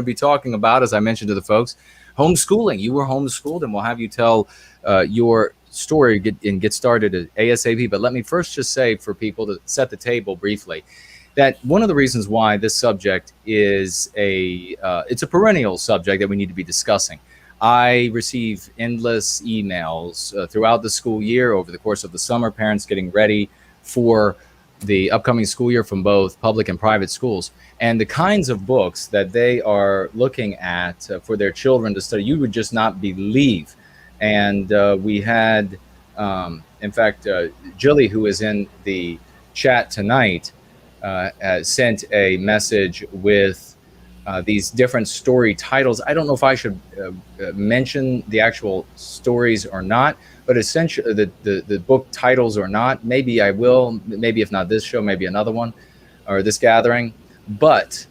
to be talking about, as I mentioned to the folks, homeschooling. You were homeschooled, and we'll have you tell your story get started at ASAP. But let me first just say, for people, to set the table briefly, that one of the reasons why this subject is it's a perennial subject that we need to be discussing. I receive endless emails throughout the school year, over the course of the summer, parents getting ready for the upcoming school year from both public and private schools, and the kinds of books that they are looking at for their children to study, you would just not believe. And we had, in fact, Jilly, who is in the chat tonight, sent a message with these different story titles. I don't know if I should mention the actual stories or not, but essentially the book titles or not. Maybe I will, maybe if not this show, maybe another one, or this gathering. But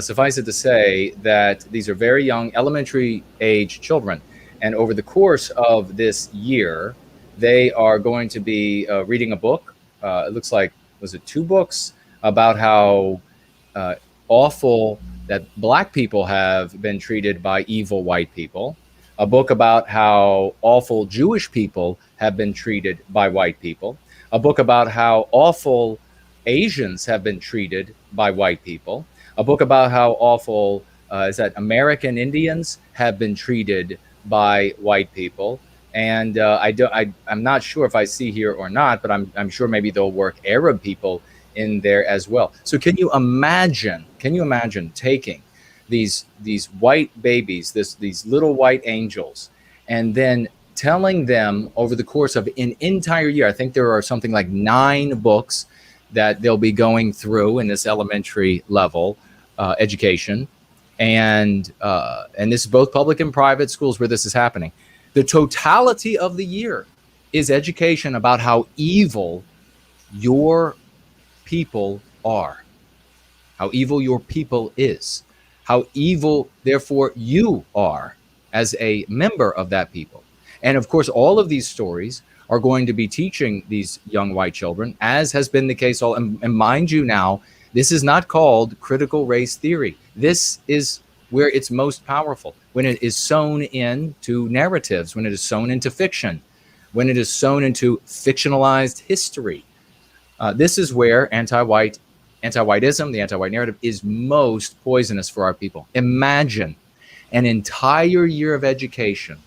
suffice it to say that these are very young, elementary age children. And over the course of this year, they are going to be reading a book. It looks like, was it 2 books, about how awful that Black people have been treated by evil white people. A book about how awful Jewish people have been treated by white people. A book about how awful Asians have been treated by white people. A book about how awful is that American Indians have been treated by white people. And I'm not sure if I see here or not, but I'm sure maybe they'll work Arab people in there as well. So can you imagine taking these white babies, these little white angels, and then telling them over the course of an entire year, I think there are something like 9 books that they'll be going through in this elementary level education, and this is both public and private schools where this is happening. The totality of the year is education about how evil your people are, how evil your people is, how evil, therefore, you are as a member of that people. And of course, all of these stories are going to be teaching these young white children, as has been the case all. And mind you, now, this is not called critical race theory. This is where it's most powerful, when it is sewn into narratives, when it is sewn into fiction, when it is sewn into fictionalized history. This is where anti-whiteism, the anti-white narrative, is most poisonous for our people. Imagine an entire year of education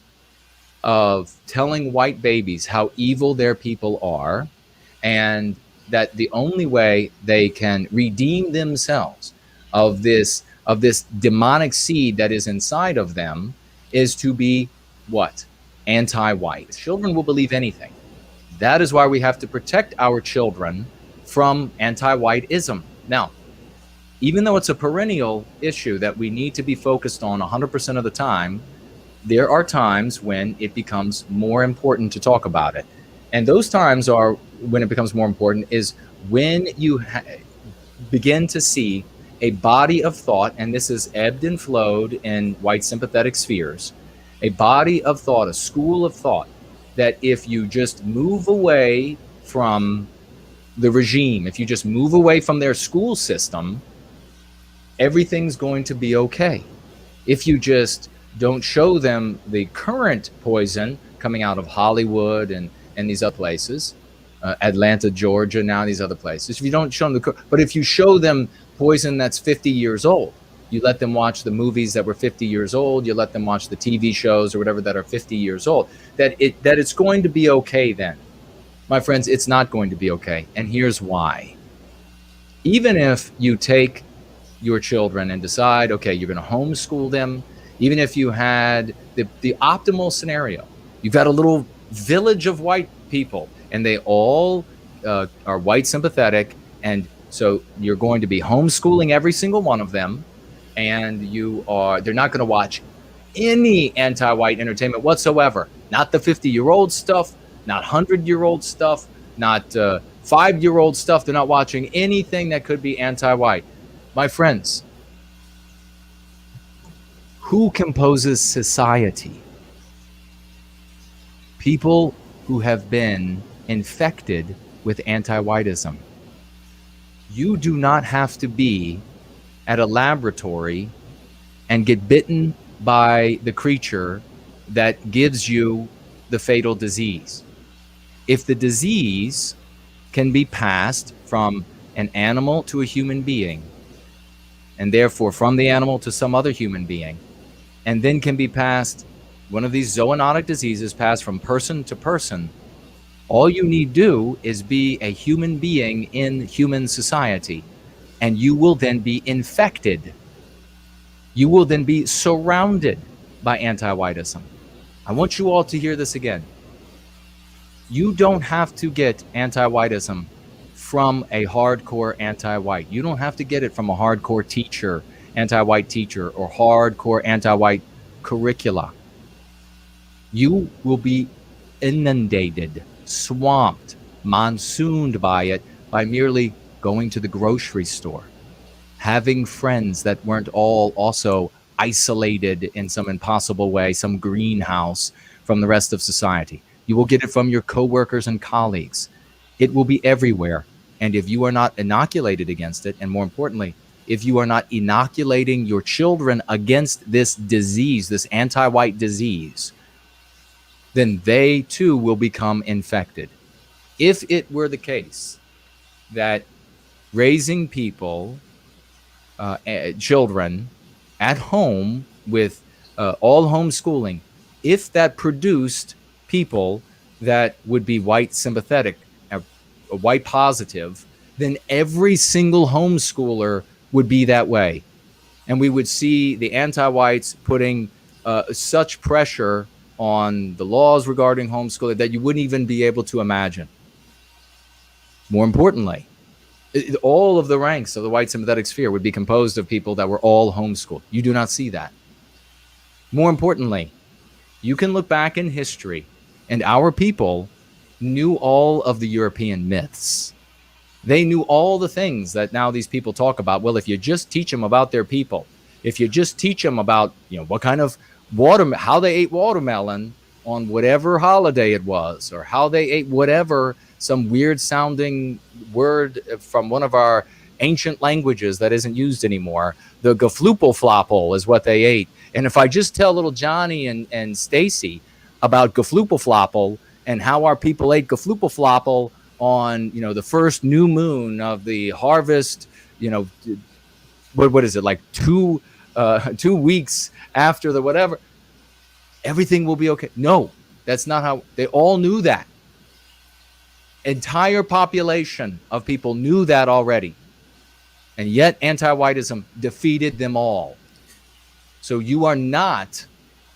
of telling white babies how evil their people are, and that the only way they can redeem themselves of this demonic seed that is inside of them is to be what? Anti-white. Children will believe anything. That is why we have to protect our children from anti-whiteism. Now, even though it's a perennial issue that we need to be focused on 100% of the time, there are times when it becomes more important to talk about it. And those times are when it becomes more important is when you begin to see a body of thought, and this is ebbed and flowed in white sympathetic spheres, a body of thought, a school of thought, that if you just move away from the regime, if you just move away from their school system, everything's going to be okay. If you just don't show them the current poison coming out of Hollywood and these other places, Atlanta, Georgia, now these other places, if you don't show them but if you show them poison that's 50 years old, you let them watch the movies that were 50 years old, you let them watch the TV shows or whatever that are 50 years old, that it's going to be okay then. My friends, it's not going to be okay. And here's why. Even if you take your children and decide, okay, you're going to homeschool them, even if you had the optimal scenario, you've got a little village of white people and they all are white sympathetic, and so you're going to be homeschooling every single one of them, and they're not going to watch any anti-white entertainment whatsoever. Not the 50-year-old stuff, not 100-year-old stuff, not 5-year-old stuff. They're not watching anything that could be anti-white. My friends, who composes society? People who have been infected with anti-whiteism. You do not have to be at a laboratory and get bitten by the creature that gives you the fatal disease. If the disease can be passed from an animal to a human being, and therefore from the animal to some other human being, and then can be passed, one of these zoonotic diseases passed from person to person, all you need do is be a human being in human society, and you will then be infected. You will then be surrounded by anti-whiteism. I want you all to hear this again. You don't have to get anti-whiteism from a hardcore anti-white. You don't have to get it from a hardcore teacher, anti-white teacher, or hardcore anti-white curricula. You will be inundated, swamped, monsooned by it by merely going to the grocery store, having friends that weren't all also isolated in some impossible way, some greenhouse from the rest of society. You will get it from your coworkers and colleagues. It will be everywhere. And if you are not inoculated against it, and more importantly, if you are not inoculating your children against this disease, this anti-white disease, then they too will become infected. If it were the case that raising people, children at home with all homeschooling, if that produced people that would be white sympathetic, white positive, then every single homeschooler would be that way. And we would see the anti-whites putting such pressure on the laws regarding homeschooling that you wouldn't even be able to imagine. More importantly, all of the ranks of the white sympathetic sphere would be composed of people that were all homeschooled. You do not see that. More importantly, you can look back in history, and our people knew all of the European myths. They knew all the things that now these people talk about. Well, if you just teach them about their people, if you just teach them about, what kind of how they ate watermelon on whatever holiday it was, or how they ate whatever, some weird sounding word from one of our ancient languages that isn't used anymore. The geflupelflopple is what they ate. And if I just tell little Johnny and Stacy about geflupelflopple and how our people ate geflupelflopple on, the first new moon of the harvest, what is it, like 2 weeks after the whatever, everything will be okay. No, that's not how. They all knew that. Entire population of people knew that already. And yet anti-whiteism defeated them all. So you are not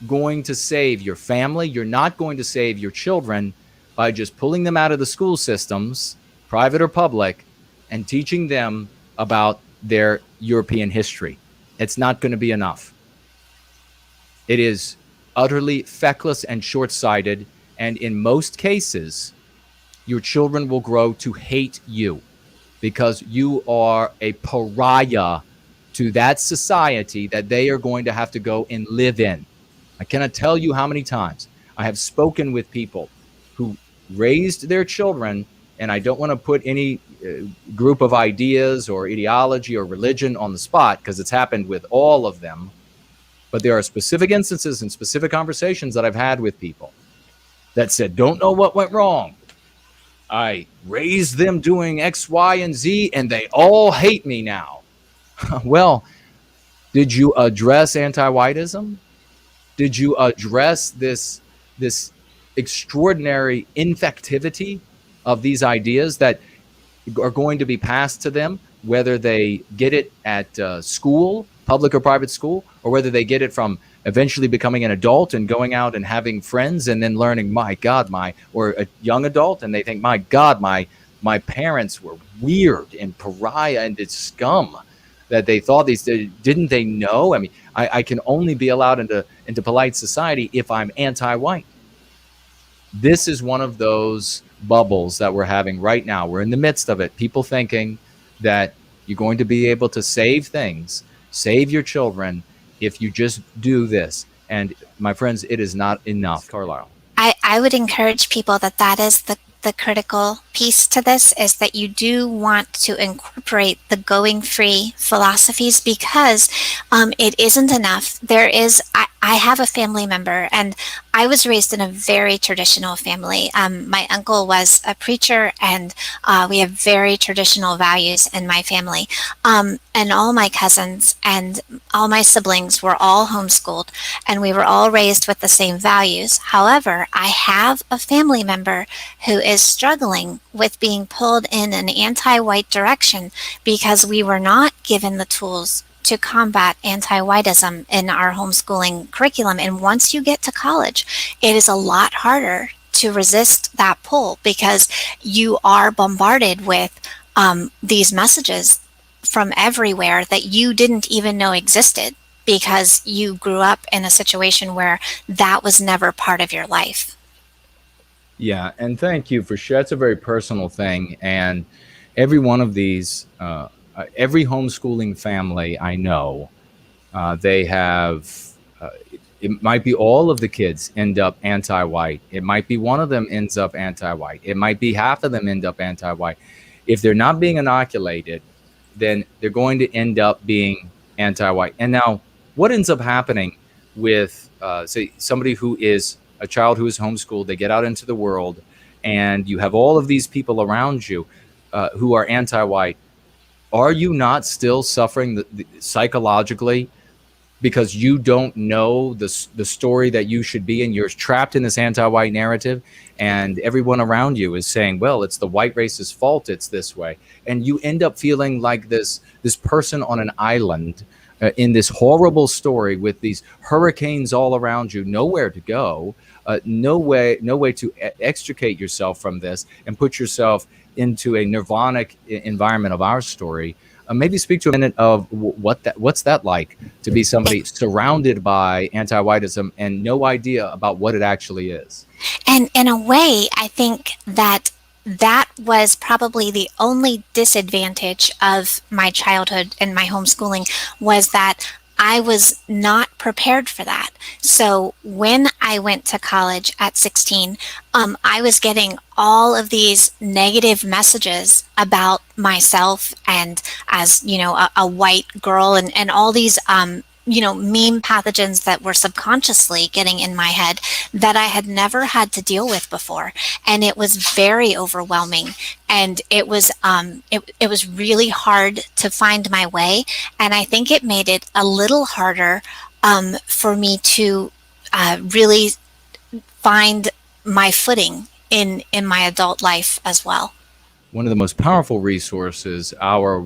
going to save your family. You're not going to save your children by just pulling them out of the school systems, private or public, and teaching them about their European history. It's not going to be enough. It is utterly feckless and short-sighted, and in most cases, your children will grow to hate you because you are a pariah to that society that they are going to have to go and live in. I cannot tell you how many times I have spoken with people who raised their children, and I don't want to put any group of ideas or ideology or religion on the spot because it's happened with all of them. But there are specific instances and specific conversations that I've had with people that said, don't know what went wrong. I raised them doing X, Y, and Z, and they all hate me now. Well, did you address anti-whiteism? Did you address this extraordinary infectivity of these ideas that are going to be passed to them, whether they get it at school, public or private school, or whether they get it from eventually becoming an adult and going out and having friends and then learning, my God, or a young adult, and they think, my God, my parents were weird and pariah and it's scum that they thought these, didn't they know? I mean, I can only be allowed into polite society if I'm anti-white. This is one of those bubbles that we're having right now. We're in the midst of it. People thinking that you're going to be able to save things, save your children, if you just do this. And my friends, it is not enough. Carlisle. I would encourage people that is the critical piece to this is that you do want to incorporate the going free philosophies because it isn't enough. I have a family member, and I was raised in a very traditional family. My uncle was a preacher, and we have very traditional values in my family. And all my cousins and all my siblings were all homeschooled, and we were all raised with the same values. However, I have a family member who is struggling with being pulled in an anti white direction because we were not given the tools to combat anti whiteism in our homeschooling curriculum. And once you get to college, it is a lot harder to resist that pull because you are bombarded with these messages from everywhere that you didn't even know existed because you grew up in a situation where that was never part of your life. Yeah, and thank you for sure. That's a very personal thing, and every one of these, every homeschooling family I know, they have. It might be all of the kids end up anti-white. It might be one of them ends up anti-white. It might be half of them end up anti-white. If they're not being inoculated, then they're going to end up being anti-white. And now, what ends up happening with, say, somebody who is a child who is homeschooled? They get out into the world, and you have all of these people around you who are anti-white. Are you not still suffering psychologically because you don't know the story that you should be in? You're trapped in this anti-white narrative, and everyone around you is saying, well, it's the white race's fault, it's this way. And you end up feeling like this person on an island in this horrible story with these hurricanes all around you, nowhere to go, no way to extricate yourself from this and put yourself into a nirvanic environment of our story. Maybe speak to a minute of what's that like to be somebody surrounded by anti-whiteism and no idea about what it actually is. And in a way, I think that that was probably the only disadvantage of my childhood and my homeschooling was that I was not prepared for that. So when I went to college at 16, I was getting all of these negative messages about myself and as, a white girl and all these, meme pathogens that were subconsciously getting in my head that I had never had to deal with before. And it was very overwhelming. And it was really hard to find my way. And I think it made it a little harder for me to really find my footing in my adult life as well. One of the most powerful resources, our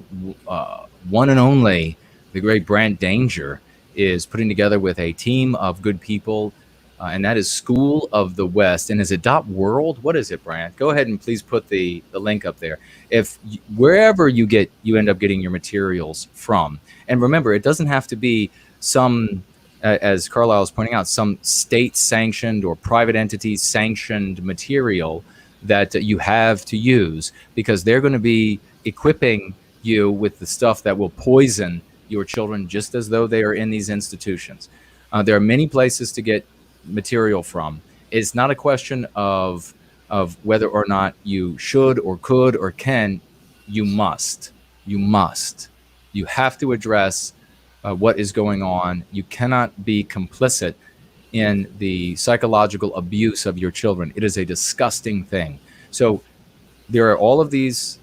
one and only, the great Brant Danger, is putting together with a team of good people, and that is School of the West. And is it .world? What is it, Brant? Go ahead and please put the link up there. If wherever you end up getting your materials from, and remember, it doesn't have to be some, as Carlisle is pointing out, some state-sanctioned or private entity-sanctioned material that you have to use, because they're going to be equipping you with the stuff that will poison your children just as though they are in these institutions. There are many places to get material from. It's not a question of whether or not you should or could or can. You must. You must. You have to address what is going on. You cannot be complicit in the psychological abuse of your children. It is a disgusting thing. So there are all of these,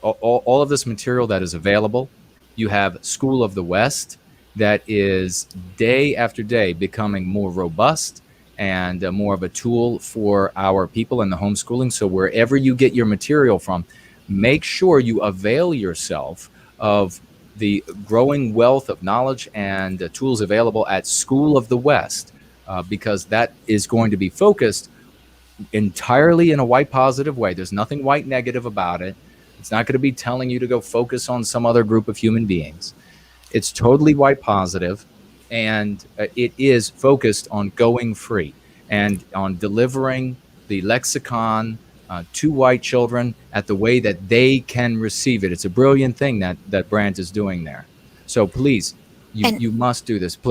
all of this material that is available. You have School of the West that is day after day becoming more robust and more of a tool for our people in the homeschooling. So wherever you get your material from, make sure you avail yourself of the growing wealth of knowledge and tools available at School of the West, because that is going to be focused entirely in a white positive way. There's nothing white negative about it. It's not going to be telling you to go focus on some other group of human beings. It's totally white positive, and it is focused on going free and on delivering the lexicon to white children at the way that they can receive it. It's a brilliant thing that Brant is doing there. So please, And you must do this, please.